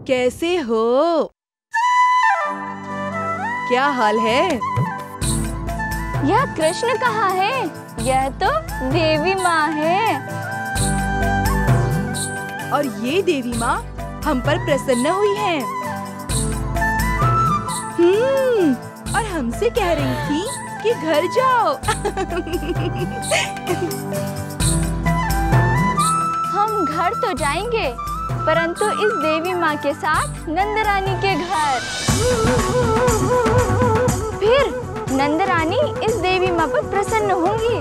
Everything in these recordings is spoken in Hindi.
कैसे हो? क्या हाल है? यह कृष्ण कहाँ है? यह तो देवी माँ है। और ये देवी माँ हम पर प्रसन्न हुई हैं। और हमसे कह रही थी कि घर जाओ। हम घर तो जाएंगे, परंतु इस देवी माँ के साथ नंदरानी के घर। फिर नंदरानी इस देवी माँ पर प्रसन्न होंगी।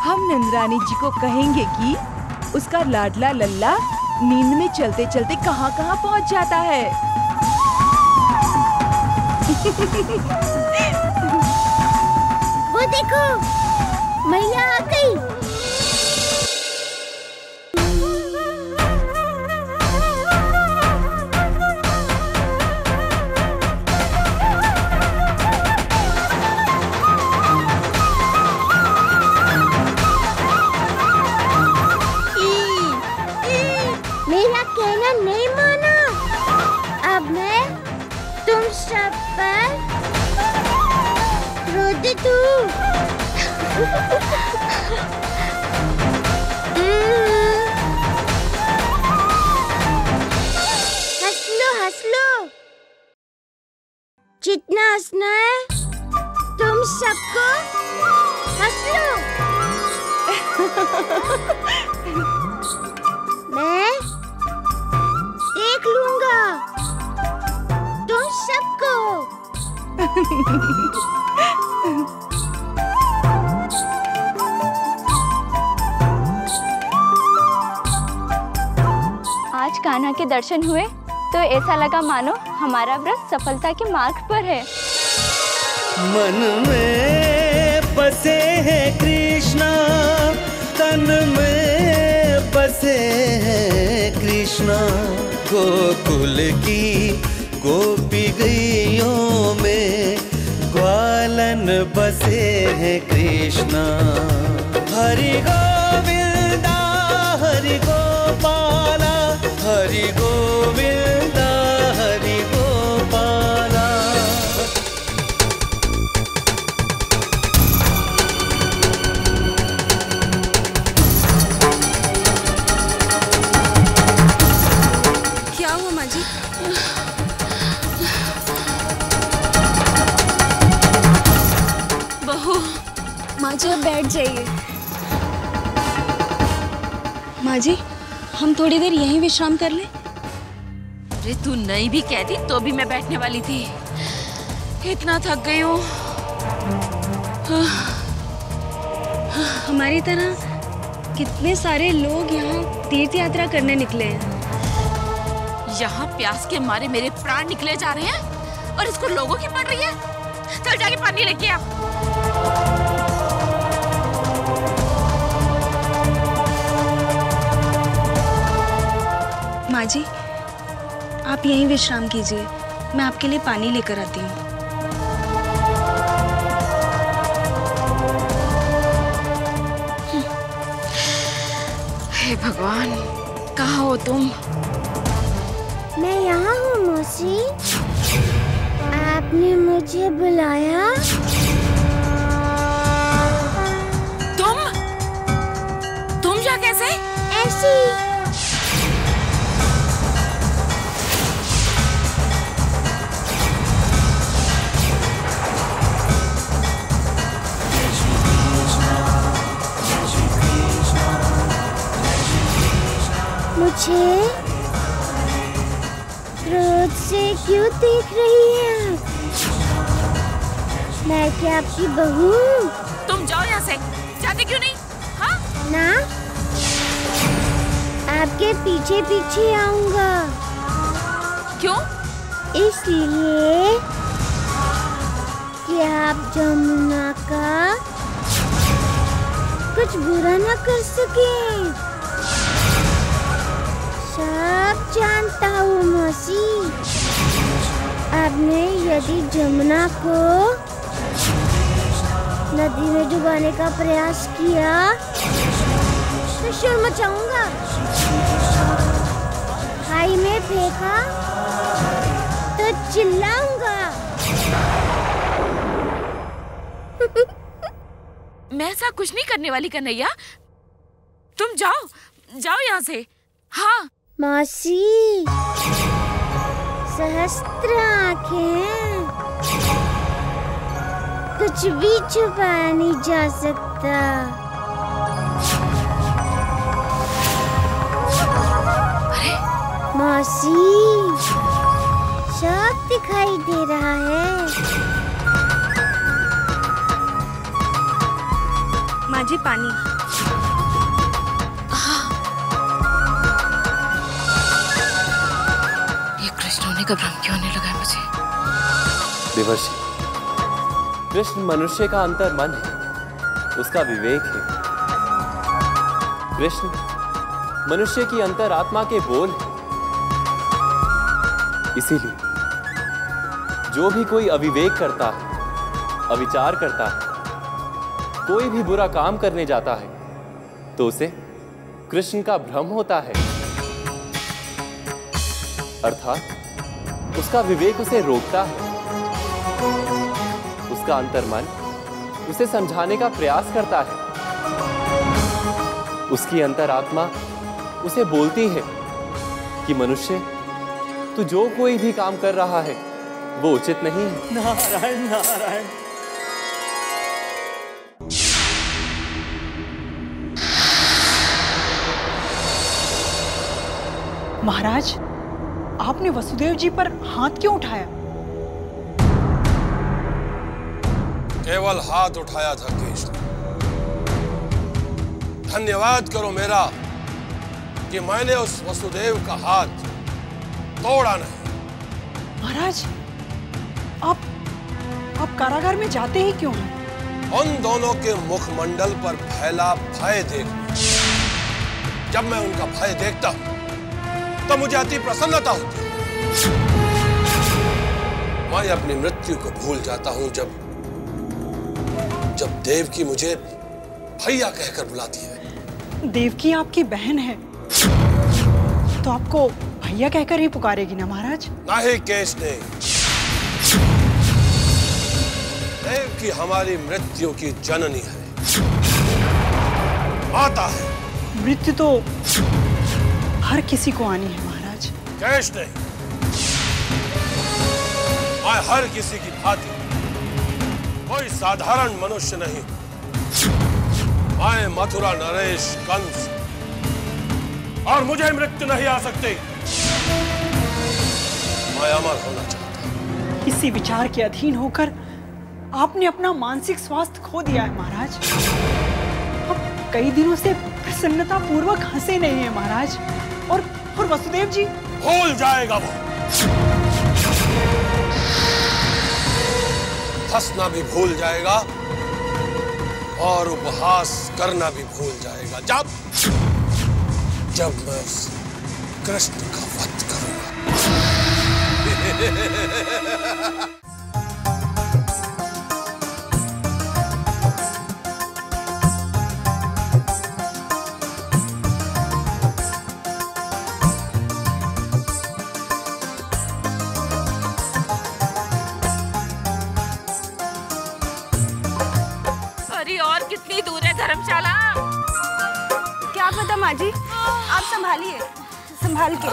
हम नंदरानी जी को कहेंगे कि उसका लाडला लल्ला नींद में चलते चलते कहाँ-कहाँ पहुँच जाता है। वो देखो, मैया आ गई। मेरा कहना नहीं माना। अब मैं तुम सब पर क्रोधित हूँ। हंस लो। जितना हंसना है तुम सबको हंस लो। मैं देख लूंगा तुम सबको। आज कान्हा के दर्शन हुए तो ऐसा लगा मानो हमारा व्रत सफलता के मार्ग पर है। मन में बसे हैं कृष्णा, तन में बसे हैं कृष्णा। गोकुल की गोपी गैयों में ग्वालन बसे हैं कृष्णा। हरि गोविंदा हरि गोपाला, हरि गोविंदा हरि गोपाला। क्या हुआ माँ जी? बहू, माँ जी अब बैठ जाइए। माँ जी, हम थोड़ी देर यहीं विश्राम कर लें? अरे तू नहीं भी कहती तो भी मैं बैठने वाली थी। इतना थक गई हूँ। हमारी तरह कितने सारे लोग यहाँ तीर्थ यात्रा करने निकले हैं। यहाँ प्यास के मारे मेरे प्राण निकले जा रहे हैं और इसको लोगों की पड़ रही है। चल जाके पानी लेके आ। माँ जी, आप यहीं विश्राम कीजिए, मैं आपके लिए पानी लेकर आती हूँ। हे भगवान, कहाँ हो तुम? मैं यहाँ हूँ मौसी। आपने मुझे बुलाया? तुम यहाँ कैसे? ऐसी। मुझे क्रोध से क्यों देख रही हैं? मैं क्या आपकी बहू? तुम जाओ यहाँ से। जाते क्यों नहीं? हाँ? ना, आपके पीछे पीछे आऊंगा। क्यों? इसलिए कि आप जमुना का कुछ बुरा ना कर सके। सब जानता हूँ मौसी। आपने यदि जमुना को नदी में डुबाने का प्रयास किया तो शोर मचाऊंगा। खाई में फेंका तो चिल्लाऊंगा। मैं ऐसा कुछ नहीं करने वाली कन्हैया, तुम जाओ जाओ यहाँ से। हाँ मौसी, सहस्त्र आँखें हैं, कुछ भी छुपाया नहीं जा सकता। मौसी, सब दिखाई दे रहा है। माँ जी पानी। ये कृष्ण होने का भ्रम क्यों होने लगा है मुझे? देवर्षि, कृष्ण मनुष्य का अंतर मन है, उसका विवेक है। कृष्ण मनुष्य की अंतर आत्मा के बोल है। इसीलिए जो भी कोई अविवेक करता है, अविचार करता है, कोई भी बुरा काम करने जाता है, तो उसे कृष्ण का भ्रम होता है। अर्थात उसका विवेक उसे रोकता है, उसका अंतर्मन उसे समझाने का प्रयास करता है, उसकी अंतरात्मा उसे बोलती है कि मनुष्य, तू जो कोई भी काम कर रहा है वो उचित नहीं है। नारायण नारायण। महाराज, आपने वसुदेव जी पर हाथ क्यों उठाया? केवल हाथ उठाया था केशव। धन्यवाद करो मेरा कि मैंने उस वसुदेव का हाथ तोड़ा नहीं। महाराज, आप कारागार में जाते ही क्यों हैं? उन दोनों के मुखमंडल पर फैला भय देखने। जब मैं उनका भय देखता हूं तो मुझे अति प्रसन्नता होती है। मैं अपनी मृत्यु को भूल जाता हूं जब देवकी मुझे भैया कहकर बुलाती है। देवकी आपकी बहन है, तो आपको भैया कहकर ही पुकारेगी ना महाराज? नहीं केश ने, देवकी हमारी मृत्यु की जननी है, माता है। मृत्यु तो हर किसी को आनी है महाराज। केश नहीं, मैं हर किसी की भांति कोई साधारण मनुष्य नहीं। मैं मथुरा नरेश कंस, और मुझे मृत्यु नहीं आ सकती। मैं अमर होना चाहता हूं। इसी विचार के अधीन होकर आपने अपना मानसिक स्वास्थ्य खो दिया है महाराज। अब कई दिनों से प्रसन्नता पूर्वक हंसे नहीं है महाराज। और वसुदेव जी? भूल जाएगा वो। हंसना भी भूल जाएगा और उपहास करना भी भूल जाएगा जब मैं उस कृष्ण का वध करूंगा। कितनी दूर है धर्मशाला? क्या पता माँ जी, आप संभालिए, संभाल के।